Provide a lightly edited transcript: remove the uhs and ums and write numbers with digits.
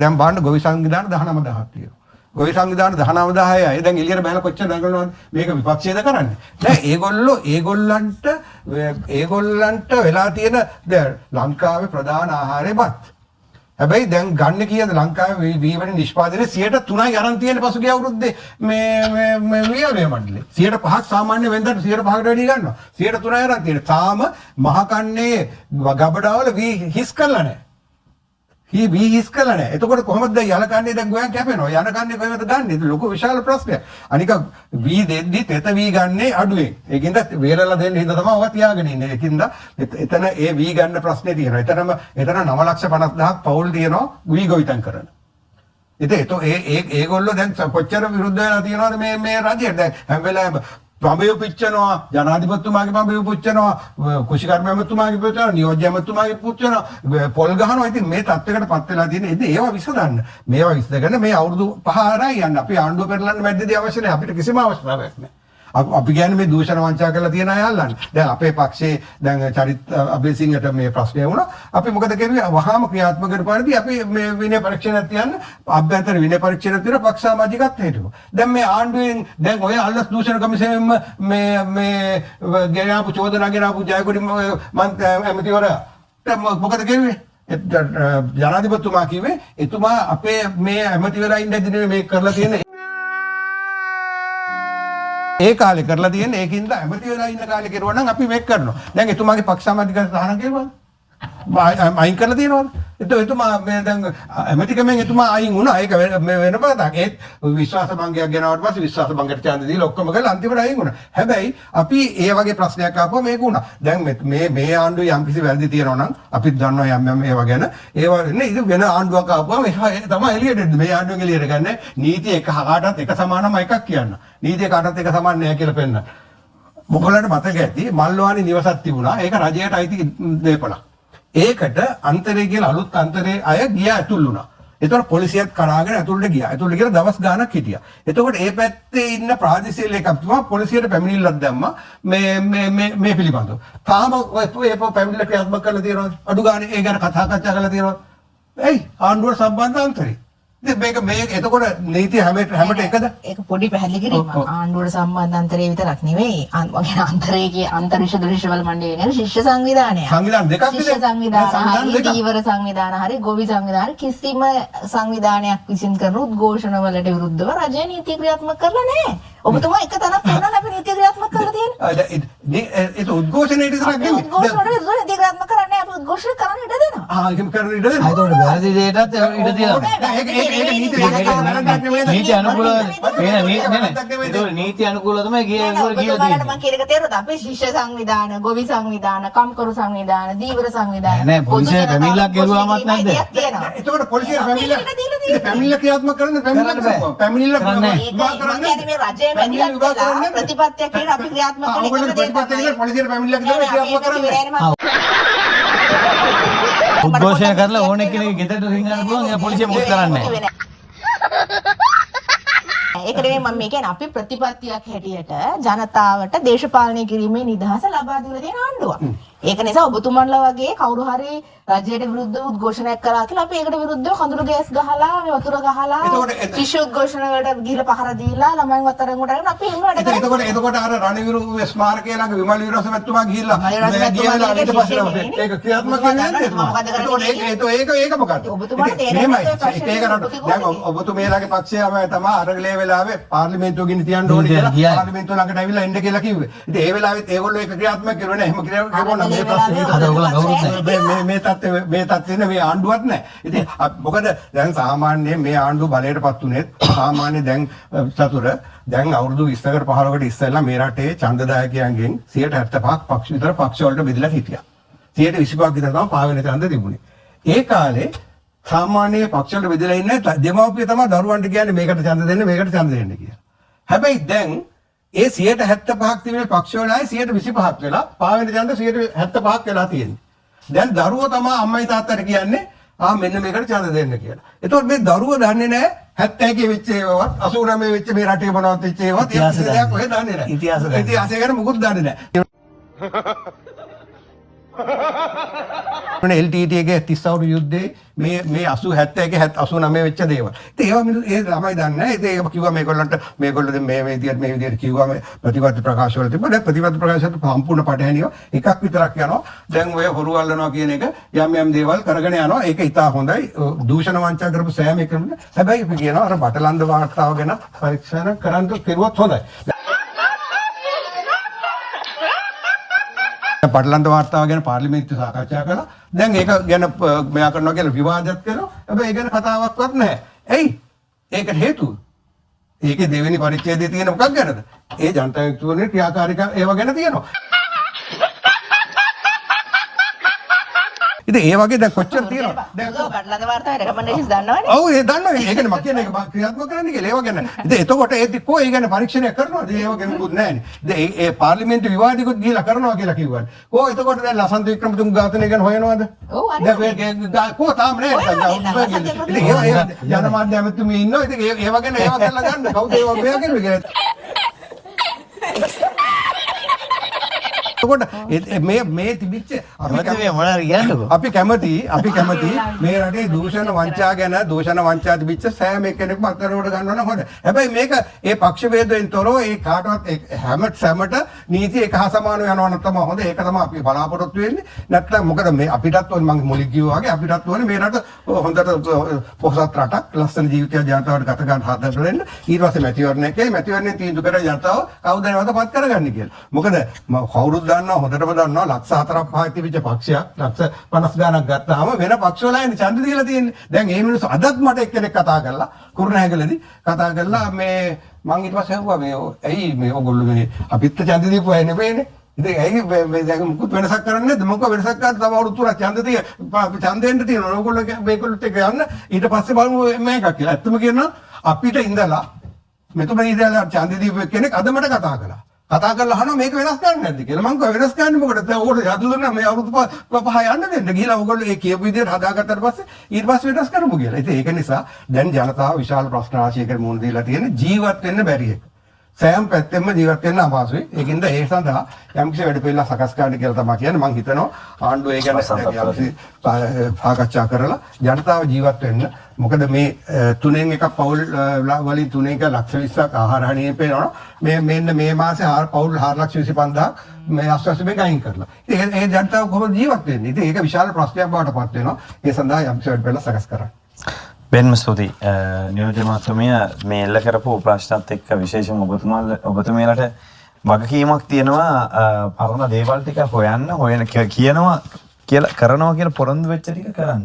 දැන් බලන්න ගොවි සංවිධාන 19000ක් තියෙනවා. ගොවි සංවිධාන 19000යි දැන් එළියට බහලා කොච්චර දඟලනවද මේක විපක්ෂයද කරන්නේ. දැන් ඒගොල්ලන්ට වෙලා තියෙන දැන් ලංකාවේ ප්‍රධාන ආහාරය බත්. හැබැයි දැන් ගන්න කීයද ලංකාවේ වීවැනි නිෂ්පාදනයේ 3%යි අරන් තියෙන පසුගිය අවුරුද්දේ මේ වියලේ මණ්ඩලේ 5% සාමාන්‍ය වෙනදාට 5%කට වැඩි ගන්නවා 3%යි අරන් තියෙන. තාම මහකන්නේ ගබඩාවල හිස් කරලා නැහැ. වී හිස් කරලා නැහැ. එතකොට කොහොමද දැන් යලකන්නේ දැන් ගෝයන් කැපෙනවා. යනකන්නේ කොහොමද ගන්නෙ? ඒක ලොකු විශාල ප්‍රශ්නයක්. අනික වී දෙද්දි තෙත වී ගන්නේ අඩුවෙන්. ඒකින්ද වේලලා දෙන්න හින්දා තමයි ඔවා තියාගෙන ඉන්නේ. ඒකින්ද එතන ඒ වී ගන්න ප්‍රශ්නේ තියෙනවා. එතන 9,50,000ක් පවුල් තියෙනවා වී ගොවිතැන් කරන. ඉතින් ඒගොල්ලෝ දැන් කොච්චර විරුද්ධ වෙලා තියෙනවද මේ රජයට? දැන් හැම වෙලාවෙම පඹයෝ පිච්චනවා, ජනාධිපතිතුමාගේ පඹයෝ පිච්චනවා, කුෂිකර්ම ඇමතුමාගේ පිච්චනවා, නියෝජ්‍ය ඇමතුමාගේ පිච්චනවා, පොල් ගහනවා. ඉතින් මේ තත්ත්වයකට පත් වෙලා තියෙන ඉතින් ඒවා විසඳන්න. මේවා විසඳගෙන මේ අවුරුදු 5 ආරයි යන්න. අපි ආණ්ඩුව පෙරලන්න මැද්දේදී අවශ්‍ය නැහැ. අපිට කිසිම අවශ්‍යතාවයක් නැහැ. අපි කියන්නේ මේ දූෂණ වංචා කරලා තියෙන අය අල්ලන්නේ. දැන් අපේ පක්ෂයේ දැන් චරිත් අබේසිංහට මේ ප්‍රශ්නය වුණා. අපි මොකද කරුවේ? වහාම ක්‍රියාත්මක කරපාරදී අපි මේ විනය පරීක්ෂණයක් තියන්න අභ්‍යන්තර විනය පරීක්ෂණයක් තියලා පක්ෂ සමාජිකත් හිටුවා. දැන් මේ ආණ්ඩුවෙන් දැන් ඔය අල්ලස් දූෂණ කමිෂනෙම මේ ගෙනාපු චෝදනා ගෙනාපු ජයකොඩි ඇමතිවරයා මොකද කරුවේ? ජනාධිපතිතුමා කිව්වේ එතුමා අපේ මේ ඇමතිවරයා ඉඳදී මේක කරලා තියෙන ඒ කාලේ කරලා තියෙන ඒකින්ද ඇමති වෙලා ඉන්න කාලේ කෙරුවා නම් අපි මේක කරනවා. දැන් එතුමාගේ පක්ෂ සමාජිකයන් තහනම් කෙරුවා. අයින් කරලා තියෙනවද? එතුමා මේ දැන් ඇමතිකමෙන් එතුමා අයින් වුණා. ඒක වෙනම කතාවක්. ඒත් විශ්වාස භංගයක් ගෙනාවට පස්සේ විශ්වාස භංගයට ඡන්ද දීලා ඔක්කොම කරලා අන්තිමට අයින් වුණා. හැබැයි අපි ඒ වගේ ප්‍රශ්නයක් ආපුවා මේක වුණා. දැන් මේ ආණ්ඩුවේ යම්කිසි වැරදි තියෙනවා නම් අපිත් දන්නවා යම් ඒවා ගැන. ඒවා නේ ඉතින් වෙන ආණ්ඩුවක් ආපුවා මේ තමයි එළියට මේ ආණ්ඩුවෙන් එළියට ගන්න. නීතිය එක කාටත් එක සමානම එකක් කියන්න. නීතිය කාටත් එක සමාන නෑ කියලා පෙන්නන්න. මොකලට මතක ඇති මල්ලවානි නිවසක් තිබුණා. ඒක රජයට අයිති දේපලක්. ඒකට අන්තරේ කියලා අලුත් අන්තරේ අය ගියා ඇතුල් වුණා. ඒතකොට පොලිසියත් කරාගෙන ඇතුළට ගියා. ඇතුළට ගිහලා දවස් ගාණක් හිටියා. එතකොට මේ පැත්තේ ඉන්න ප්‍රාදේශීය ලේකම්තුමා පොලිසියට පැමිණිල්ලක් දැම්මා මේ පිළිබඳව. තාම ඔය පැමිණිල්ල ක්‍රියාත්මක කරලා තියෙනවද? අඩු ගානේ ඒ ගැන කතා කරලා තියෙනවද? ඇයි ආණ්ඩුවට සම්බන්ධ අන්තරේ? මේක එතකොට නීතිය හැමට එකද? ඒක පොඩි පැහැදිලි කිරීමක්. ආණ්ඩුවට සම්බන්ධ අන්තරේ විතරක් නෙවෙයි. වගේ අන්තරයේ අන්තරිෂ දෘශ්‍යවල මණ්ඩලය ගැන ශිෂ්‍ය සංවිධානය. සංවිධාන දෙකක් නේ. ශිෂ්‍ය සංවිධාන හරි දීවර සංවිධාන හරි ගොවි සංවිධාන කිසිම සංවිධානයක් විසින් කරන උද්ඝෝෂණ වලට විරුද්ධව රජය නීති ක්‍රියාත්මක කරලා නැහැ. ඔබතුමා එක තැනක් කරනවා අපි නීති ක්‍රියාත්මක කරලා තියෙන්නේ. ඒක උද්ඝෝෂණයට විතරක් නෙවෙයි. උද්ඝෝෂණයට විතරක් නීති ක්‍රියාත්මක කරන්නේ අපි උද්ඝෝෂණ කරන්න ඉඩ දෙනවා. ඒකම කරන්න ඉඩ දෙනවා. ඒතකොට වැරදි දෙයකටත් ඉඩ තියෙනවා. නීති අනුකූලව නීති අනුකූලව තමයි කියලා තියෙන්නේ. මම කියන එක තේරුණාද? අපි ශිෂ්‍ය සංවිධාන, ගොවි සංවිධාන, කම්කරු සංවිධාන, දීවර සංවිධාන නෑ පොලිසිය පැමිණිල්ලක් ගෙරුවාමත් නැද්ද? එතකොට පොලිසිය පැමිණිල්ල ක්‍රියාත්මක කරන්නේ පැමිණිල්ල කරන්නේ මේ රජයේ පැමිණිල්ල ප්‍රතිපත්තියක් කියලා අපි ක්‍රියාත්මක කරන එක ප්‍රතිපත්තියක් පොලිසියට පැමිණිල්ලක් දෙනවා ක්‍රියාත්මක කරන්නේ. උද්ඝෝෂණය කරලා ඕනෙ කෙනෙක් ගෙදරට රින්ගන්න පුළුවන්. ඒ පොලිසිය මොකද කරන්නේ? ඒක නෙමෙයි මම කියන්නේ අපි ප්‍රතිපත්තියක් හැටියට ජනතාවට දේශපාලනය කිරීමේ නිදහස ලබා දීලා තියෙන ආණ්ඩුවක්. ඒක නිසා ඔබතුමන්ලා වගේ කවුරු හරි රජයට විරුද්ධව උද්ඝෝෂණයක් කරා කියලා අපි ඒකට විරුද්ධව කඳුළු ගෑස් ගහලා වතුර ගහලා ශිෂ්‍ය උද්ඝෝෂණ වලට ගිහලා පහර දීලා ළමයින් අතරෙන් උඩගෙන අපි එහෙම වැඩ කරා. එතකොට අර රණවිරු ස්මාරකය ළඟ විමල් විරෝසමැතිතුමා ගිහිල්ලා ගියලා ඊට පස්සේ ඒක ක්‍රියාත්මක වෙන්නේ නැද්ද? ඒක මොකක්ද? ඔබතුමාට තේරෙන්නේ දැන් ඔබතුමේලාගේ පක්ෂයම තමයි අරගලේ වෙලාවේ පාර්ලිමේන්තුව ගින්න තියන්න ඕනේ කියලා පාර්ලිමේන්තුව ළඟට ඇවිල්ලා එන්න කියලා කිව්වේ. ඉතින් ඒ වෙලාවෙත් ඒගොල්ලෝ ඒක ක්‍රියාත්මක කරුවේ නැහැ. එහෙම ක්‍රියාත්මක මේ තත්ත්වෙ මේ ආණ්ඩුවක් නැහැ. ඉතින් මොකද දැන් සාමාන්‍යයෙන් මේ ආණ්ඩුව බලයටපත් උනේත් සාමාන්‍ය දැන් සතුර දැන් අවුරුදු 20කට 15කට ඉස්සෙල්ලා මේ රටේ ඡන්දදායකයන්ගෙන් 75ක් පක්ෂ විතර පක්ෂ වලට බෙදලා හිටියා. 125ක් විතර තමයි පාවෙන ඡන්ද තිබුණේ. ඒ කාලේ සාමාන්‍ය පක්ෂ වලට බෙදලා ඉන්නේ දෙමව්පිය තමයි දරුවන්ට කියන්නේ මේකට ඡන්ද දෙන්න මේකට ඡන්ද දෙන්න කියලා. හැබැයි දැන් ඒ 75ක් තිබුණේ පක්ෂ වල ආයේ 125ක් වෙලා පාවෙන ඡන්ද 175ක් වෙලා තියෙන්නේ. දැන් දරුවෝ තමයි අම්මයි තාත්තට කියන්නේ මෙන්න මේකට ඡන්ද දෙන්න කියලා. එතකොට මේ දරුවෝ දන්නේ නැහැ 71 වෙච්ච ඒවාවත් 89 වෙච්ච මේ රටේ මොනවද වෙච්ච ඒවාත් ඉතිහාසයක් ඔය දන්නේ නැහැ. ඉතිහාසය ගැන මොකුත් දන්නේ නැහැ. LTT එකේ 30 අවුරුදු යුද්ධේ මේ 80 71 89 වෙච්ච දේවල්. ඉතින් ඒවා මිනිස්සු ඒ ළමයි දන්නේ නැහැ. ඉතින් ඒක කිව්වා මේගොල්ලෝ දැන් මේ විදියට කිව්වා මේ ප්‍රතිපත්ති ප්‍රකාශ වල තිබ්බා. දැන් ප්‍රතිපත්ති ප්‍රකාශයට සම්පූර්ණ පටහැනිව එකක් විතරක් යනවා. දැන් ඔය හොරු අල්ලනවා කියන එක යම් දේවල් කරගෙන යනවා. ඒක ඉතා හොඳයි. දූෂණ වංචා කරපු සෑම එකම. හැබැයි අපි කියනවා අර බටලන්ද වාර්තාව ගැන පරීක්ෂණ කරන්න කෙරුවොත් හොඳයි. පටලන්ද වාර්තාව ගැන පාර්ලිමේන්තුවේ සාකච්ඡා කළා. දැන් ඒක ගැන මෙයා කරනවා කියලා විවාදයක් කරනවා. හැබැයි ඒ ගැන කතාවක්වත් නැහැ. ඇයි? ඒකට හේතුව. ඒකේ දෙවෙනි පරිච්ඡේදයේ තියෙන මොකක් ගැනද? ඒ ජනතා විමුක්තියේ ක්‍රියාකාරීකම් ඒව ගැන තියෙනවා. ඉතින් ඒ වගේ දැන් කොච්චර තියෙනවද? දැන් බටලන්ද වාර්තාවේ රෙකමෙන්ඩේෂන්ස් දන්නවනේ. ඔව් ඒ දන්නවා. ඒකනේ මම කියන්නේ ඒක ක්‍රියාත්මක කරන්න කියලා ඒව ගැන. ඉතින් එතකොට ඒ දික්කෝ ඒ ගැන පරීක්ෂණය කරනවාද? ඒව ගැන මුකුත් නැහැනේ. ඉතින් ඒ පාර්ලිමේන්තු විවාදිකුත් ගිහිලා කරනවා කියලා කිව්වනේ. කො එතකොට දැන් ලසන්ත වික්‍රමතුංග ඝාතනය ගැන හොයනවද? ඔව් අනේ. දැන් කො තාම නැහැ. ඉතින් ඒව ජනමාධ්‍ය ඇමතුමිය ඉන්නවා. ඉතින් ඒව ගැන ඒව කරලා ගන්න. කවුද ඒව මෙයා කරුවේ කියලා. මේ තිබිච්ච අපි කැමති මේ රටේ දූෂණ වංචා ගැන දූෂණ වංචා තිබිච්ච සෑම එක්කෙනෙක්ම අත්දැකීමකට ගන්නවා නම් හොඳයි. හැබැයි මේක ඒ පක්ෂ ભેදයෙන් තොරව ඒ කාටවත් හැමට නීති එක හා සමානව යනවා නම් තමයි හොඳ. ඒක තමයි අපි බලාපොරොත්තු වෙන්නේ. නැත්නම් මොකද මේ අපිටත් ඕනේ මම මුලින් කිව්වා වගේ අපිටත් ඕනේ මේ රට හොඳට පොහොසත් රටක් ලස්සන ජීවිතයක් ජනතාවට ගත ගන්න හදන්න. ඊට පස්සේ මැතිවරණයෙන් තීන්දුව කරන ජනතාව කවුද නැවතපත් කරගන්නේ කියලා. මොකද කවුරුත් දන්නවා හොඳටම දන්නවා ලක්ෂ 4-5ක් තිබිච්ච පක්ෂයක් ලක්ෂ 50 ගණක් ගත්තාම වෙන පක්ෂ වලයිනේ ඡන්ද දීලා තියෙන්නේ. දැන් මේ මිනිස්සු අදත් මට එක්කෙනෙක් කතා කරලා කුරුණෑගලදී කතා කරලා මේ මං ඊට පස්සේ අහුවා මේ ඇයි මේ ඕගොල්ලෝ මේ අපිත් ඡන්ද දීපු අය නෙවෙයිනේ. ඉතින් ඇයි මේ දැන් මුකුත් වෙනසක් කරන්නේ නැද්ද? මොකක් වෙනසක් කරද්ද තව අවුරුදු 3ක් ඡන්දෙන්න තියෙනවා. ඕගොල්ලෝ මේගොල්ලොත් එක යන්න ඊට පස්සේ බලමු මේකක් කියලා. ඇත්තම කියනවා අපිට ඉඳලා මෙතුමා ඉඳලා ඡන්ද දීපු කෙනෙක් අද මට කතා කළා. කතා කරලා අහනවා මේක වෙනස් කරන්නේ නැද්ද කියලා. මං කිව්වා වෙනස් කරන්නේ මොකටද? දැන් ඕගොල්ලෝ යතු දුන්නා මේ අවුරුදු 5 යන්න දෙන්න. ගිහලා ඕගොල්ලෝ ඒ කියපු විදිහට හදාගත්තට පස්සේ ඊට පස්සේ වෙනස් කරමු කියලා. ඉතින් ඒක නිසා දැන් ජනතාව විශාල ප්‍රශ්න රාශියකට මුහුණ දීලා තියෙන ජීවත් වෙන්න බැරි එක. සෑම පැත්තෙම ජීවත් වෙන්න අපහසුයි. ඒකින්ද ඒ සඳහා යම්කිසි වැඩ පිළිවෙලක් සකස් කරන්න කියලා තමයි කියන්නේ. මං හිතනවා ආණ්ඩුව ඒ ගැන සාකච්ඡා කරලා ජනතාව ජීවත් වෙන්න. මොකද මේ තුනෙන් එකක් පවුල් වලින් තුනෙන් එක ලක්ෂ 20ක් ආහාර හණියේ පේනවා. මෙන්න මේ මාසේ පවුල් 4,25,000ක් මේ අස්වැසිමෙන් අයින් කරලා. ඉතින් ඒ ජනතාව කොහොමද ජීවත් වෙන්නේ? ඉතින් ඒක විශාල ප්‍රශ්නයක් බවට පත් වෙනවා. ඒ සඳහා යම්කිසි වැඩ පිළිවෙලක් සකස් කරන්න. බෙන්ම ස්තුතියි නියෝජ්‍ය මහත්මිය මේ එල්ල කරපු ප්‍රශ්නත් එක්ක විශේෂම ඔබතුමියලට වගකීමක් තියෙනවා පරණ දේවල් ටික හොයන්න කියනවා කියලා කරනවා කියලා පොරොන්දු වෙච්ච ටික කරන්න.